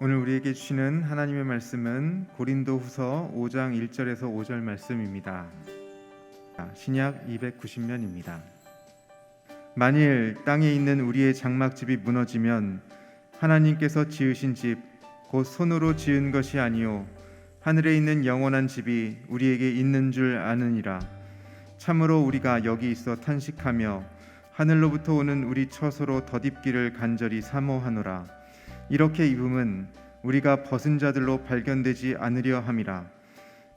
오늘 우리에게 주시는 하나님의 말씀은 고린도후서 5장 1절에서 5절 말씀입니다. 신약 290면입니다. 만일 땅에 있는 우리의 장막집이 무너지면 하나님께서 지으신 집 곧 손으로 지은 것이 아니요 하늘에 있는 영원한 집이 우리에게 있는 줄 아느니라. 참으로 우리가 여기 있어 탄식하며 하늘로부터 오는 우리 처소로 덧입기를 간절히 사모하노라. 이렇게 입음은 우리가 벗은 자들로 발견되지 않으려 함이라.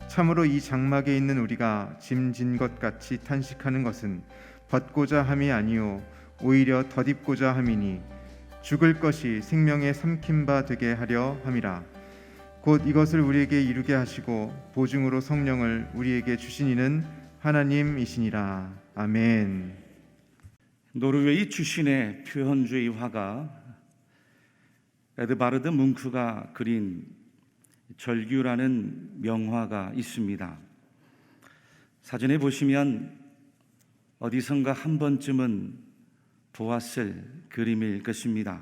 참으로 이 장막에 있는 우리가 짐진 것 같이 탄식하는 것은 벗고자 함이 아니요 오히려 덧입고자 함이니 죽을 것이 생명의 삼킨 바 되게 하려 함이라. 곧 이것을 우리에게 이루게 하시고 보증으로 성령을 우리에게 주신 이는 하나님이시니라. 아멘. 노르웨이 출신의 표현주의 화가 에드바르드 뭉크가 그린 절규라는 명화가 있습니다. 사진에 보시면 어디선가 한 번쯤은 보았을 그림일 것입니다.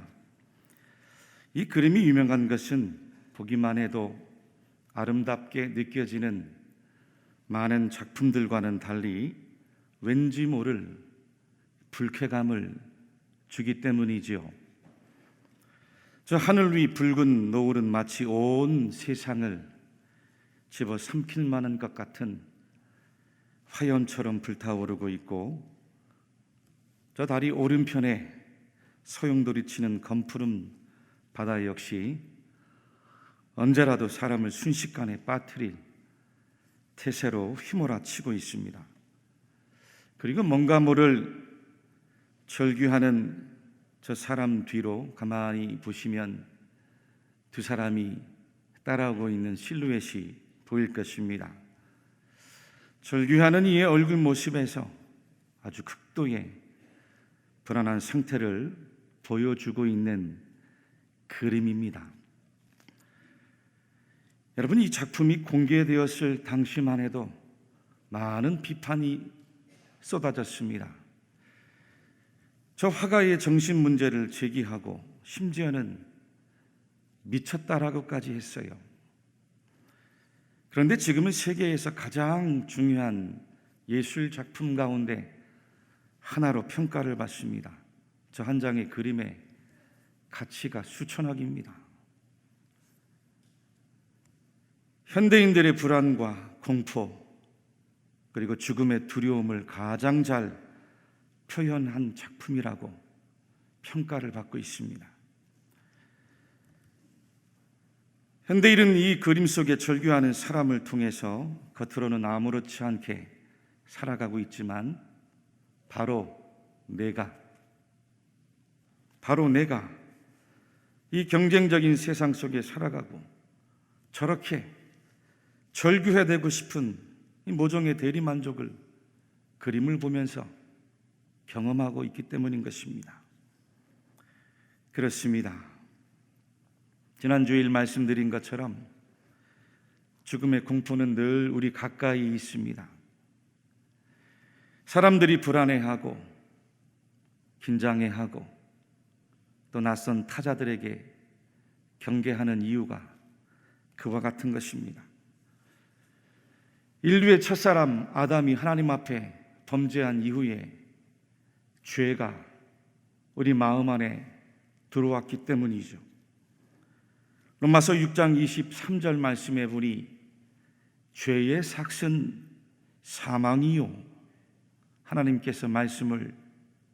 이 그림이 유명한 것은 보기만 해도 아름답게 느껴지는 많은 작품들과는 달리 왠지 모를 불쾌감을 주기 때문이지요. 저 하늘 위 붉은 노을은 마치 온 세상을 집어삼킬 만한 것 같은 화연처럼 불타오르고 있고, 저 다리 오른편에 소용돌이 치는 검푸른 바다 역시 언제라도 사람을 순식간에 빠뜨릴 태세로 휘몰아치고 있습니다. 그리고 뭔가 모를 절규하는 저 사람 뒤로 가만히 보시면 두 사람이 따라오고 있는 실루엣이 보일 것입니다. 절규하는 이의 얼굴 모습에서 아주 극도의 불안한 상태를 보여주고 있는 그림입니다. 여러분, 이 작품이 공개되었을 당시만 해도 많은 비판이 쏟아졌습니다. 저 화가의 정신 문제를 제기하고 심지어는 미쳤다라고까지 했어요. 그런데 지금은 세계에서 가장 중요한 예술 작품 가운데 하나로 평가를 받습니다. 저 한 장의 그림의 가치가 수천억입니다. 현대인들의 불안과 공포 그리고 죽음의 두려움을 가장 잘 표현한 작품이라고 평가를 받고 있습니다. 현대인은 이 그림 속에 절규하는 사람을 통해서 겉으로는 아무렇지 않게 살아가고 있지만 바로 내가 이 경쟁적인 세상 속에 살아가고 저렇게 절규해되고 싶은 이 모종의 대리만족을 그림을 보면서 경험하고 있기 때문인 것입니다. 그렇습니다. 지난 주일 말씀드린 것처럼 죽음의 공포는 늘 우리 가까이 있습니다. 사람들이 불안해하고 긴장해하고 또 낯선 타자들에게 경계하는 이유가 그와 같은 것입니다. 인류의 첫사람 아담이 하나님 앞에 범죄한 이후에 죄가 우리 마음 안에 들어왔기 때문이죠. 로마서 6장 23절 말씀에 보니 죄의 삭은 사망이요 하나님께서 말씀을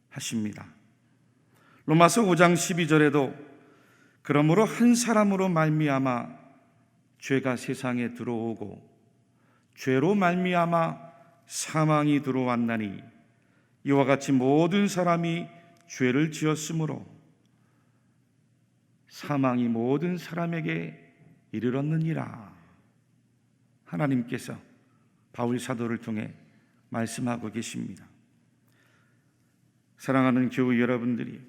하십니다. 로마서 5장 12절에도 그러므로 한 사람으로 말미암아 죄가 세상에 들어오고 죄로 말미암아 사망이 들어왔나니 이와 같이 모든 사람이 죄를 지었으므로 사망이 모든 사람에게 이르렀느니라. 하나님께서 바울 사도를 통해 말씀하고 계십니다. 사랑하는 교우 여러분들이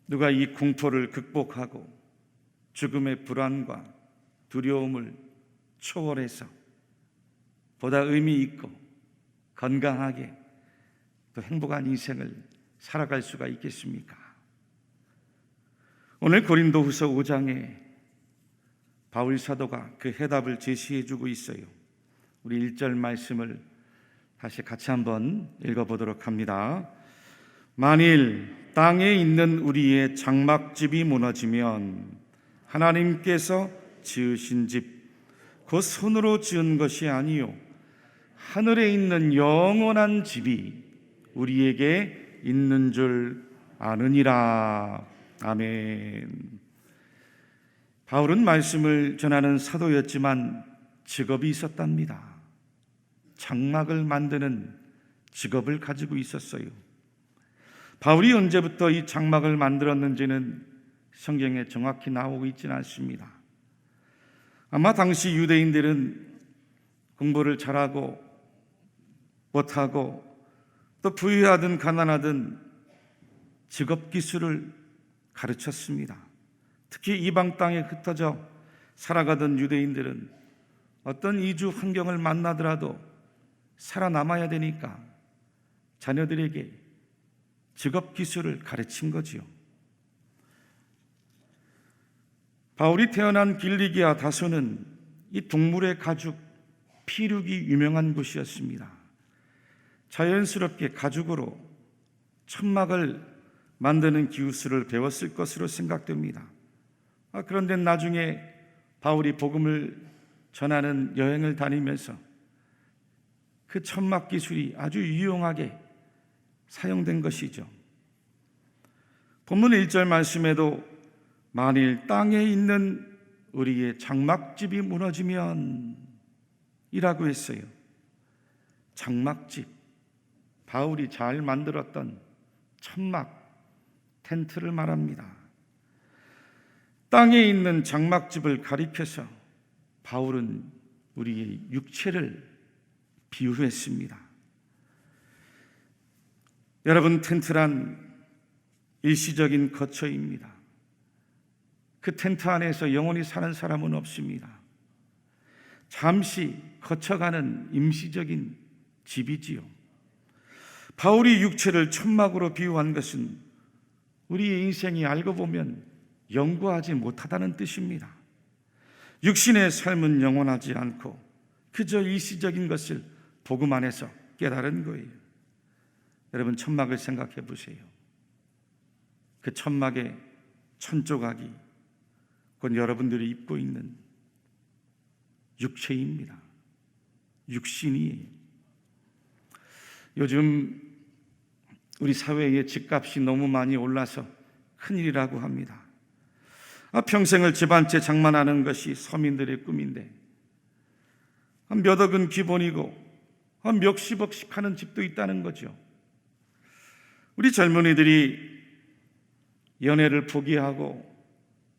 누가 이 공포를 극복하고 죽음의 불안과 두려움을 초월해서 보다 의미 있고 건강하게 또 행복한 인생을 살아갈 수가 있겠습니까? 오늘 고린도후서 5장에 바울 사도가 그 해답을 제시해 주고 있어요. 우리 1절 말씀을 다시 같이 한번 읽어보도록 합니다. 만일 땅에 있는 우리의 장막집이 무너지면 하나님께서 지으신 집 곧 손으로 지은 것이 아니요 하늘에 있는 영원한 집이 우리에게 있는 줄 아느니라. 아멘. 바울은 말씀을 전하는 사도였지만 직업이 있었답니다. 장막을 만드는 직업을 가지고 있었어요. 바울이 언제부터 이 장막을 만들었는지는 성경에 정확히 나오고 있지는 않습니다. 아마 당시 유대인들은 공부를 잘하고 못하고 또 부유하든 가난하든 직업 기술을 가르쳤습니다. 특히 이방 땅에 흩어져 살아가던 유대인들은 어떤 이주 환경을 만나더라도 살아남아야 되니까 자녀들에게 직업 기술을 가르친 거지요. 바울이 태어난 길리기아 다소는 이 동물의 가죽 피륙이 유명한 곳이었습니다. 자연스럽게 가죽으로 천막을 만드는 기술을 배웠을 것으로 생각됩니다. 그런데 나중에 바울이 복음을 전하는 여행을 다니면서 그 천막 기술이 아주 유용하게 사용된 것이죠. 본문 1절 말씀에도 만일 땅에 있는 우리의 장막집이 무너지면 이라고 했어요. 장막집, 바울이 잘 만들었던 천막, 텐트를 말합니다. 땅에 있는 장막집을 가리켜서 바울은 우리의 육체를 비유했습니다. 여러분, 텐트란 일시적인 거처입니다. 그 텐트 안에서 영원히 사는 사람은 없습니다. 잠시 거쳐가는 임시적인 집이지요. 바울이 육체를 천막으로 비유한 것은 우리의 인생이 알고 보면 영구하지 못하다는 뜻입니다. 육신의 삶은 영원하지 않고 그저 일시적인 것을 복음 안에서 깨달은 거예요. 여러분, 천막을 생각해 보세요. 그 천막의 천조각이 곧 여러분들이 입고 있는 육체입니다. 육신이에요. 요즘 우리 사회의 집값이 너무 많이 올라서 큰일이라고 합니다. 평생을 집 한 채 장만하는 것이 서민들의 꿈인데 몇 억은 기본이고 몇십억씩 하는 집도 있다는 거죠. 우리 젊은이들이 연애를 포기하고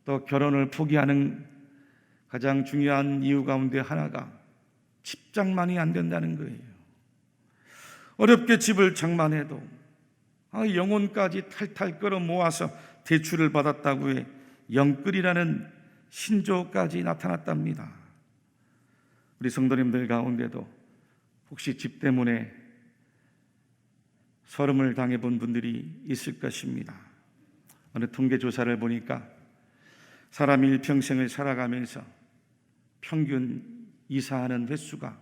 또 결혼을 포기하는 가장 중요한 이유 가운데 하나가 집장만이 안 된다는 거예요. 어렵게 집을 장만해도 영혼까지 탈탈 끌어 모아서 대출을 받았다고 해 영끌이라는 신조까지 나타났답니다. 우리 성도님들 가운데도 혹시 집 때문에 서름을 당해본 분들이 있을 것입니다. 어느 통계조사를 보니까 사람이 일평생을 살아가면서 평균 이사하는 횟수가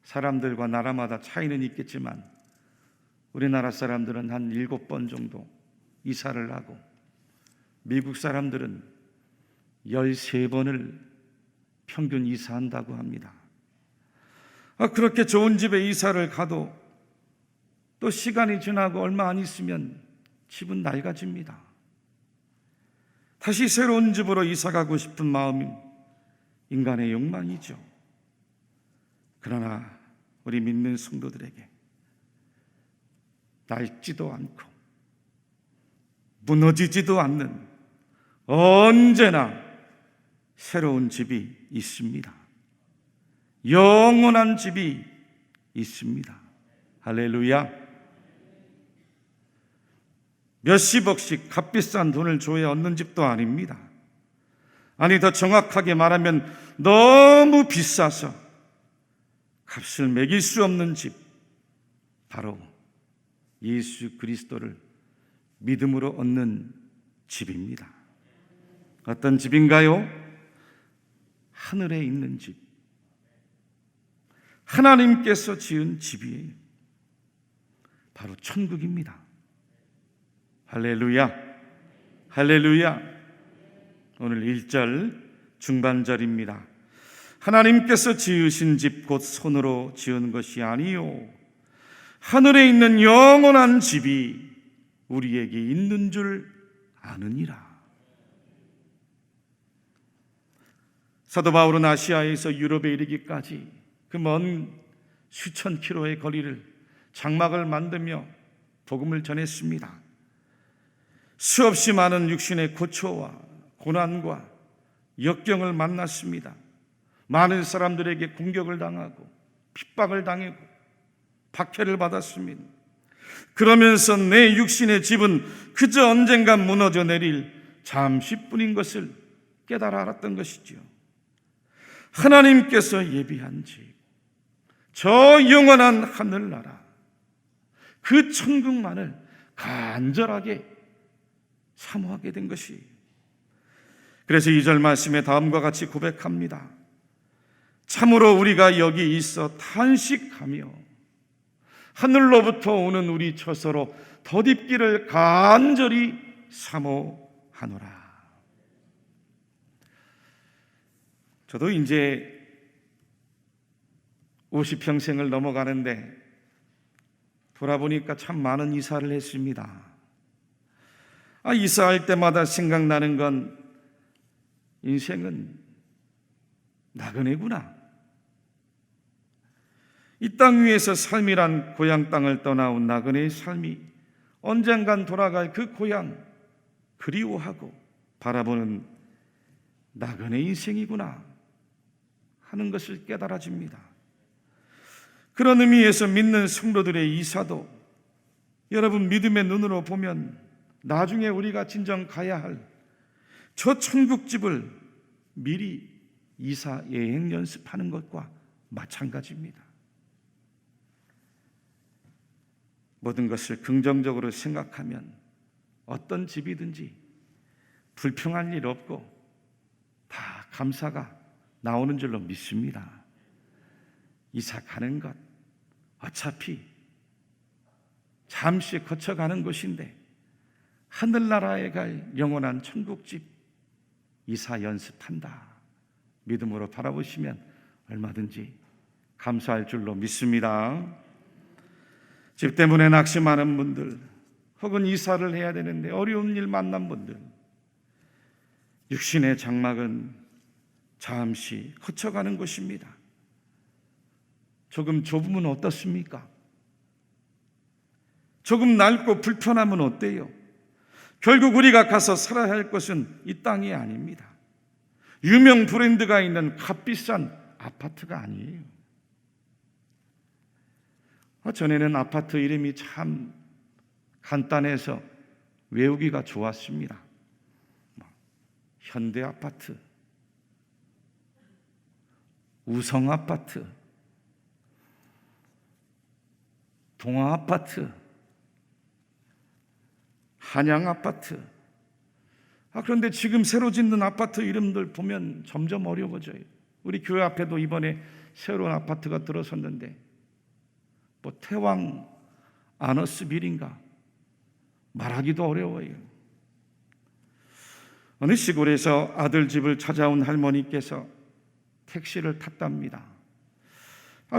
사람들과 나라마다 차이는 있겠지만 우리나라 사람들은 한 7번 정도 이사를 하고 미국 사람들은 13번을 평균 이사한다고 합니다. 그렇게 좋은 집에 이사를 가도 또 시간이 지나고 얼마 안 있으면 집은 낡아집니다. 다시 새로운 집으로 이사가고 싶은 마음이 인간의 욕망이죠. 그러나 우리 믿는 성도들에게 낡지도 않고 무너지지도 않는 언제나 새로운 집이 있습니다. 영원한 집이 있습니다. 할렐루야. 몇십억씩 값비싼 돈을 줘야 얻는 집도 아닙니다. 아니, 더 정확하게 말하면 너무 비싸서 값을 매길 수 없는 집, 바로 예수 그리스도를 믿음으로 얻는 집입니다. 어떤 집인가요? 하늘에 있는 집. 하나님께서 지은 집이에요. 바로 천국입니다. 할렐루야. 할렐루야. 오늘 1절 중반절입니다. 하나님께서 지으신 집 곧 손으로 지은 것이 아니요 하늘에 있는 영원한 집이 우리에게 있는 줄 아느니라. 사도 바울은 아시아에서 유럽에 이르기까지 그 먼 수천 킬로의 거리를 장막을 만들며 복음을 전했습니다. 수없이 많은 육신의 고초와 고난과 역경을 만났습니다. 많은 사람들에게 공격을 당하고 핍박을 당하고 박해를 받았습니다. 그러면서 내 육신의 집은 그저 언젠가 무너져 내릴 잠시뿐인 것을 깨달아 알았던 것이지요. 하나님께서 예비한 집, 저 영원한 하늘나라, 그 천국만을 간절하게 사모하게 된 것이. 그래서 2절 말씀에 다음과 같이 고백합니다. 참으로 우리가 여기 있어 탄식하며 하늘로부터 오는 우리 처소로 덧입기를 간절히 사모하노라. 저도 이제 50평생을 넘어가는데 돌아보니까 참 많은 이사를 했습니다. 이사할 때마다 생각나는 건 인생은 나그네구나. 이 땅 위에서 삶이란 고향 땅을 떠나온 나그네의 삶이 언젠간 돌아갈 그 고향 그리워하고 바라보는 나그네 인생이구나 하는 것을 깨달아집니다. 그런 의미에서 믿는 성도들의 이사도 여러분 믿음의 눈으로 보면 나중에 우리가 진정 가야 할 저 천국집을 미리 이사 여행 연습하는 것과 마찬가지입니다. 모든 것을 긍정적으로 생각하면 어떤 집이든지 불평할 일 없고 다 감사가 나오는 줄로 믿습니다. 이사 가는 것 어차피 잠시 거쳐가는 곳인데 하늘나라에 갈 영원한 천국집 이사 연습한다 믿음으로 바라보시면 얼마든지 감사할 줄로 믿습니다. 집 때문에 낙심하는 분들, 혹은 이사를 해야 되는데 어려운 일 만난 분들, 육신의 장막은 잠시 거쳐가는 곳입니다. 조금 좁으면 어떻습니까? 조금 낡고 불편하면 어때요? 결국 우리가 가서 살아야 할 것은 이 땅이 아닙니다. 유명 브랜드가 있는 값비싼 아파트가 아니에요. 전에는 아파트 이름이 참 간단해서 외우기가 좋았습니다. 현대아파트, 우성아파트, 동아아파트, 한양아파트. 그런데 지금 새로 짓는 아파트 이름들 보면 점점 어려워져요. 우리 교회 앞에도 이번에 새로운 아파트가 들어섰는데 태왕 아너스빌인가 말하기도 어려워요. 어느 시골에서 아들 집을 찾아온 할머니께서 택시를 탔답니다.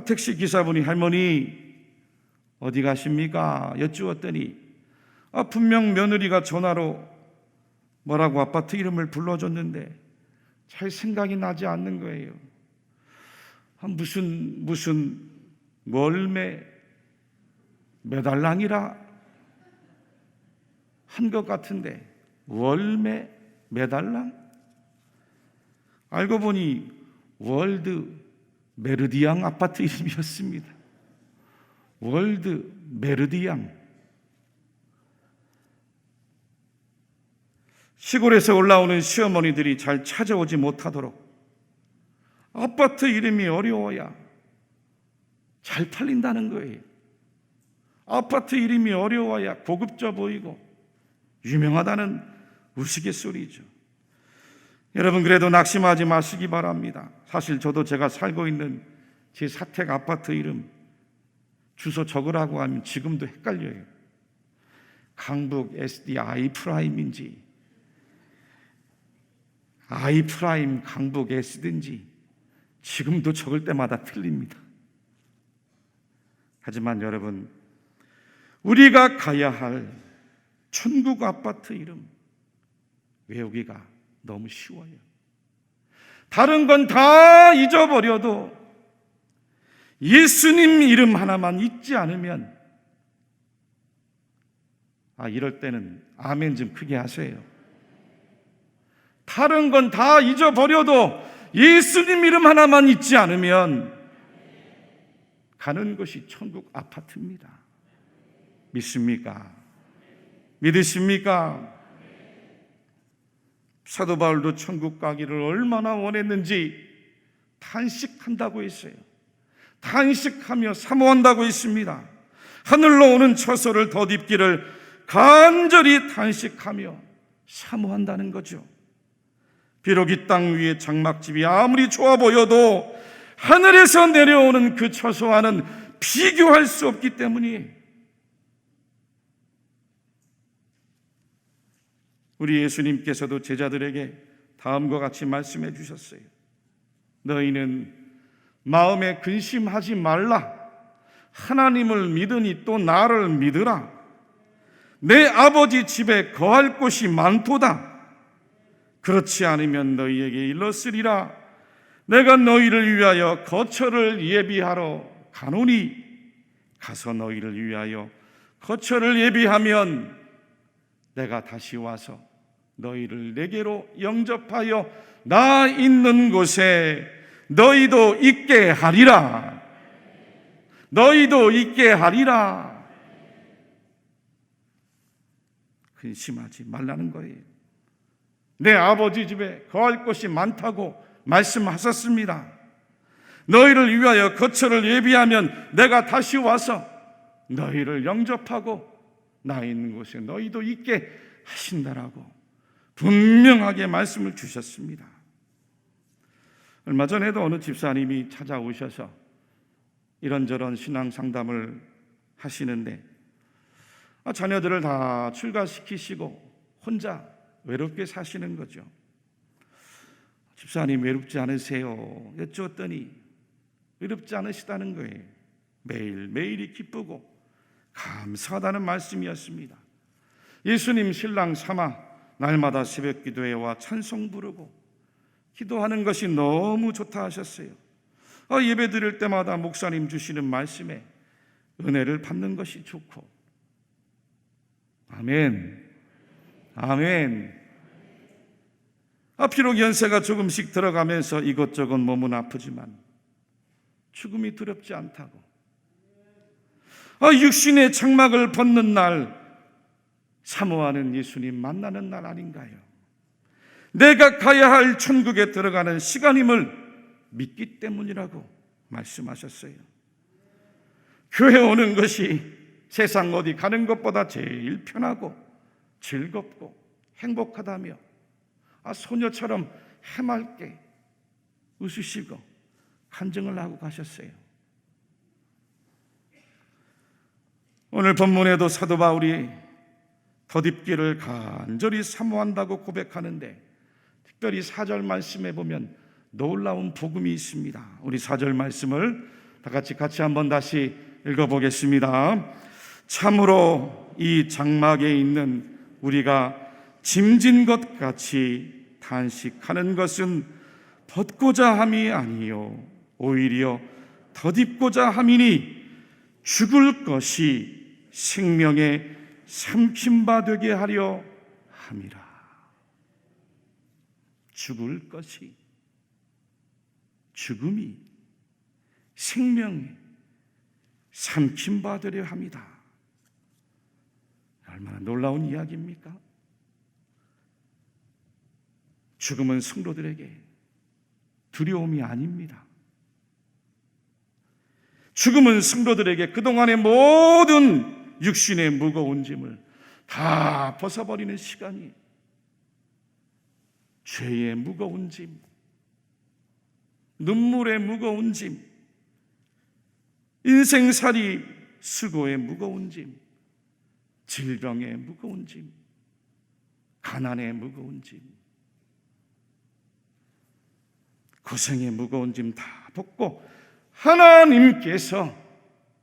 택시 기사분이 할머니 어디 가십니까? 여쭈었더니 분명 며느리가 전화로 뭐라고 아파트 이름을 불러줬는데 잘 생각이 나지 않는 거예요. 무슨 멀매 매달랑이라 한 것 같은데 월매 매달랑? 알고 보니 월드 메르디앙 아파트 이름이었습니다. 월드 메르디앙. 시골에서 올라오는 시어머니들이 잘 찾아오지 못하도록 아파트 이름이 어려워야 잘 팔린다는 거예요. 아파트 이름이 어려워야 고급져 보이고 유명하다는 우스갯소리죠. 여러분, 그래도 낙심하지 마시기 바랍니다. 사실 저도 제가 살고 있는 제 사택 아파트 이름 주소 적으라고 하면 지금도 헷갈려요. 강북 SD I'인지 I' 강북 S든지 지금도 적을 때마다 틀립니다. 하지만 여러분, 우리가 가야 할 천국 아파트 이름 외우기가 너무 쉬워요. 다른 건 다 잊어버려도 예수님 이름 하나만 잊지 않으면, 이럴 때는 아멘 좀 크게 하세요. 다른 건 다 잊어버려도 예수님 이름 하나만 잊지 않으면 가는 곳이 천국 아파트입니다. 믿습니까? 믿으십니까? 사도 바울도 천국 가기를 얼마나 원했는지 탄식한다고 했어요. 탄식하며 사모한다고 했습니다. 하늘로 오는 처소를 덧입기를 간절히 탄식하며 사모한다는 거죠. 비록 이 땅 위의 장막집이 아무리 좋아 보여도 하늘에서 내려오는 그 처소와는 비교할 수 없기 때문이에요. 우리 예수님께서도 제자들에게 다음과 같이 말씀해 주셨어요. 너희는 마음에 근심하지 말라. 하나님을 믿으니 또 나를 믿으라. 내 아버지 집에 거할 곳이 많도다. 그렇지 않으면 너희에게 일렀으리라. 내가 너희를 위하여 거처를 예비하러 가노니 가서 너희를 위하여 거처를 예비하면 내가 다시 와서 너희를 내게로 영접하여 나 있는 곳에 너희도 있게 하리라. 너희도 있게 하리라. 근심하지 말라는 거예요. 내 아버지 집에 거할 곳이 많다고 말씀하셨습니다. 너희를 위하여 거처를 예비하면 내가 다시 와서 너희를 영접하고 나 있는 곳에 너희도 있게 하신다라고 분명하게 말씀을 주셨습니다. 얼마 전에도 어느 집사님이 찾아오셔서 이런저런 신앙 상담을 하시는데 자녀들을 다 출가시키시고 혼자 외롭게 사시는 거죠. 집사님 외롭지 않으세요? 여쭈었더니 외롭지 않으시다는 거예요. 매일매일이 기쁘고 감사하다는 말씀이었습니다. 예수님 신랑 삼아 날마다 새벽 기도에 와 찬송 부르고 기도하는 것이 너무 좋다 하셨어요. 예배 드릴 때마다 목사님 주시는 말씀에 은혜를 받는 것이 좋고. 아멘. 아멘. 비록 연세가 조금씩 들어가면서 이것저것 몸은 아프지만 죽음이 두렵지 않다고. 육신의 장막을 벗는 날 사모하는 예수님 만나는 날 아닌가요? 내가 가야 할 천국에 들어가는 시간임을 믿기 때문이라고 말씀하셨어요. 교회 오는 것이 세상 어디 가는 것보다 제일 편하고 즐겁고 행복하다며 소녀처럼 해맑게 웃으시고 간증을 하고 가셨어요. 오늘 본문에도 사도 바울이 덧입기를 간절히 사모한다고 고백하는데 특별히 4절 말씀에 보면 놀라운 복음이 있습니다. 우리 4절 말씀을 다 같이 한번 다시 읽어보겠습니다. 참으로 이 장막에 있는 우리가 짐진 것 같이 탄식하는 것은 벗고자 함이 아니요 오히려 덧입고자 함이니 죽을 것이 생명의 삼킴바 되게 하려 함이라. 죽을 것이, 죽음이 생명의 삼킴바 되려 합니다. 얼마나 놀라운 이야기입니까? 죽음은 성도들에게 두려움이 아닙니다. 죽음은 성도들에게 그동안의 모든 육신의 무거운 짐을 다 벗어버리는 시간이 죄의 무거운 짐, 눈물의 무거운 짐, 인생살이 수고의 무거운 짐, 질병의 무거운 짐, 가난의 무거운 짐, 고생의 무거운 짐 다 벗고 하나님께서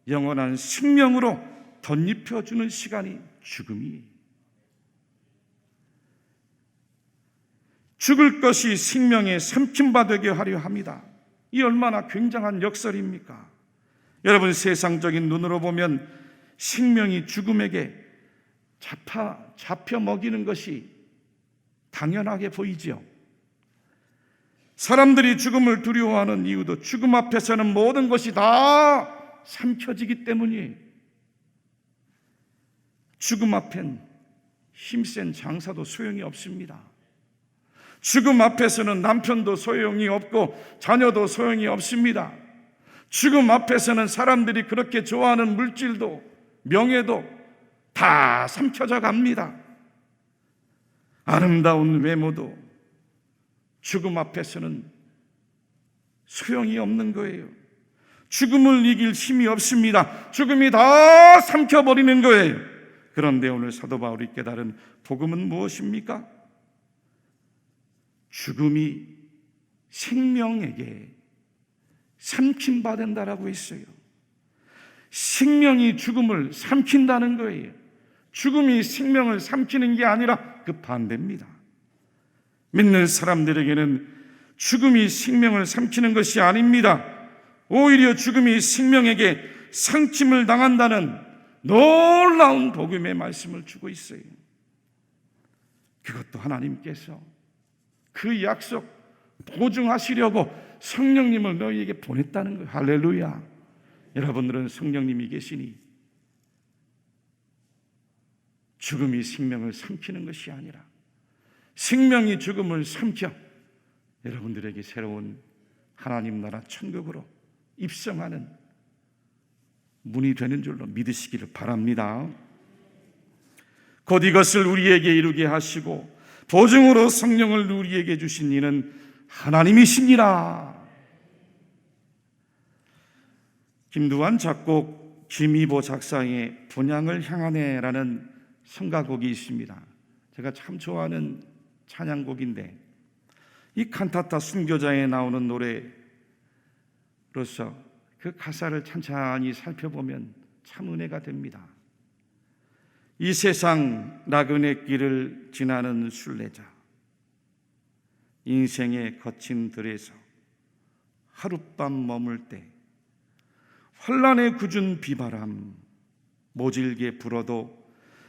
영원한 생명으로 덧입혀주는 시간이 죽음이에요. 죽을 것이 생명의 삼킴바 되게 하려 합니다. 이 얼마나 굉장한 역설입니까? 여러분, 세상적인 눈으로 보면 생명이 죽음에게 잡혀 먹이는 것이 당연하게 보이지요. 사람들이 죽음을 두려워하는 이유도 죽음 앞에서는 모든 것이 다 삼켜지기 때문이에요. 죽음 앞엔 힘센 장사도 소용이 없습니다. 죽음 앞에서는 남편도 소용이 없고 자녀도 소용이 없습니다. 죽음 앞에서는 사람들이 그렇게 좋아하는 물질도 명예도 다 삼켜져 갑니다. 아름다운 외모도 죽음 앞에서는 소용이 없는 거예요. 죽음을 이길 힘이 없습니다. 죽음이 다 삼켜버리는 거예요. 그런데 오늘 사도 바울이 깨달은 복음은 무엇입니까? 죽음이 생명에게 삼킨받는다라고 했어요. 생명이 죽음을 삼킨다는 거예요. 죽음이 생명을 삼키는 게 아니라 그 반대입니다. 믿는 사람들에게는 죽음이 생명을 삼키는 것이 아닙니다. 오히려 죽음이 생명에게 상침을 당한다는 놀라운 복음의 말씀을 주고 있어요. 그것도 하나님께서 그 약속 보증하시려고 성령님을 너희에게 보냈다는 거예요. 할렐루야. 여러분들은 성령님이 계시니 죽음이 생명을 삼키는 것이 아니라 생명이 죽음을 삼켜 여러분들에게 새로운 하나님 나라 천국으로 입성하는 문이 되는 줄로 믿으시기를 바랍니다. 곧 이것을 우리에게 이루게 하시고 보증으로 성령을 우리에게 주신 이는 하나님이시니라. 김두한 작곡, 김이보 작사의 본향을 향하네라는 성가곡이 있습니다. 제가 참 좋아하는 찬양곡인데 이 칸타타 순교자에 나오는 노래로서 그 가사를 찬찬히 살펴보면 참 은혜가 됩니다. 이 세상 나그네 길을 지나는 순례자, 인생의 거친 들에서 하룻밤 머물 때 환란에 굳은 비바람 모질게 불어도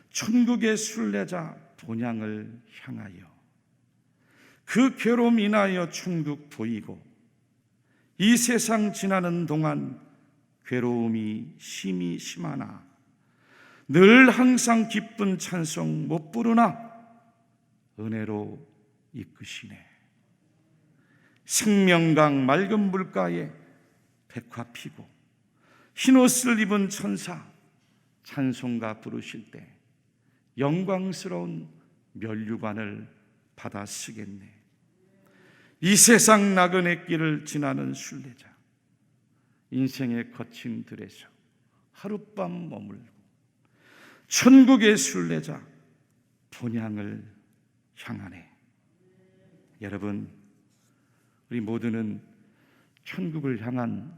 천국의 순례자 본향을 향하여 그 괴로움 인하여 천국 보이고 이 세상 지나는 동안 괴로움이 심히 심하나 늘 항상 기쁜 찬송 못 부르나 은혜로 이끄시네. 생명강 맑은 물가에 백화 피고 흰옷을 입은 천사 찬송가 부르실 때 영광스러운 면류관을 받아 쓰겠네. 이 세상 나그네 길을 지나는 순례자, 인생의 거친 들에서 하룻밤 머물고 천국의 순례자 본향을 향하네. 여러분, 우리 모두는 천국을 향한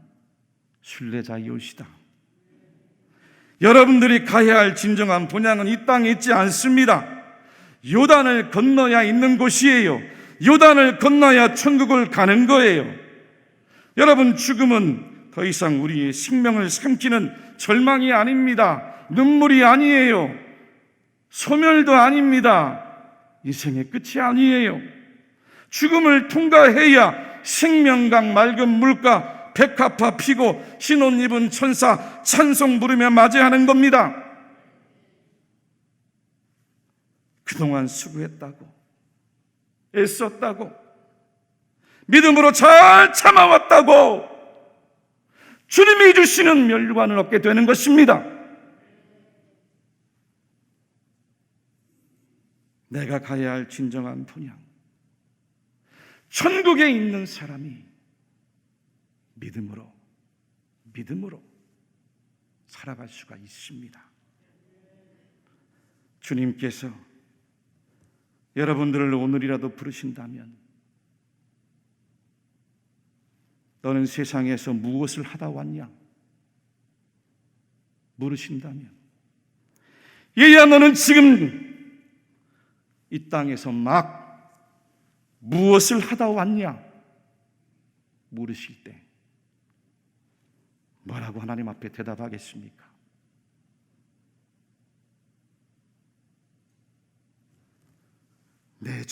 순례자이오시다. 여러분들이 가야 할 진정한 본향은 이 땅에 있지 않습니다. 요단을 건너야 있는 곳이에요. 요단을 건너야 천국을 가는 거예요. 여러분, 죽음은 더 이상 우리의 생명을 삼키는 절망이 아닙니다. 눈물이 아니에요. 소멸도 아닙니다. 인생의 끝이 아니에요. 죽음을 통과해야 생명강 맑은 물가 백합화 피고 흰옷 입은 천사 찬송 부르며 맞이하는 겁니다. 그동안 수고했다고, 애썼다고, 믿음으로 잘 참아왔다고 주님이 주시는 면류관을 얻게 되는 것입니다. 내가 가야 할 진정한 본향, 천국에 있는 사람이 믿음으로 살아갈 수가 있습니다. 주님께서 여러분들을 오늘이라도 부르신다면, 너는 세상에서 무엇을 하다 왔냐? 물으신다면, 얘야 너는 지금 이 땅에서 막 무엇을 하다 왔냐? 물으실 때 뭐라고 하나님 앞에 대답하겠습니까? 네,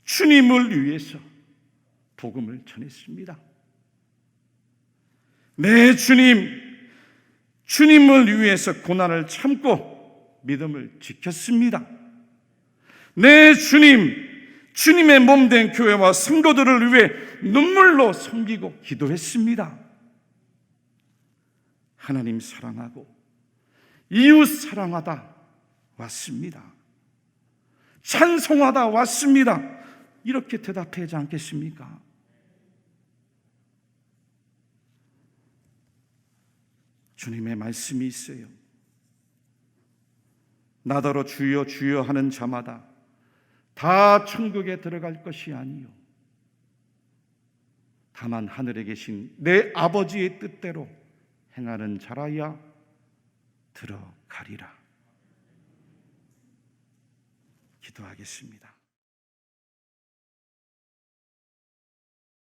주님을 위해서 복음을 전했습니다. 네, 주님을 위해서 고난을 참고 믿음을 지켰습니다. 네, 주님의 몸된 교회와 성도들을 위해 눈물로 섬기고 기도했습니다. 하나님 사랑하고 이웃 사랑하다 왔습니다. 찬송하다 왔습니다. 이렇게 대답하지 않겠습니까? 주님의 말씀이 있어요. 나더러 주여 주여 하는 자마다 다 천국에 들어갈 것이 아니요 다만 하늘에 계신 내 아버지의 뜻대로 행하는 자라야 들어가리라. 기도하겠습니다.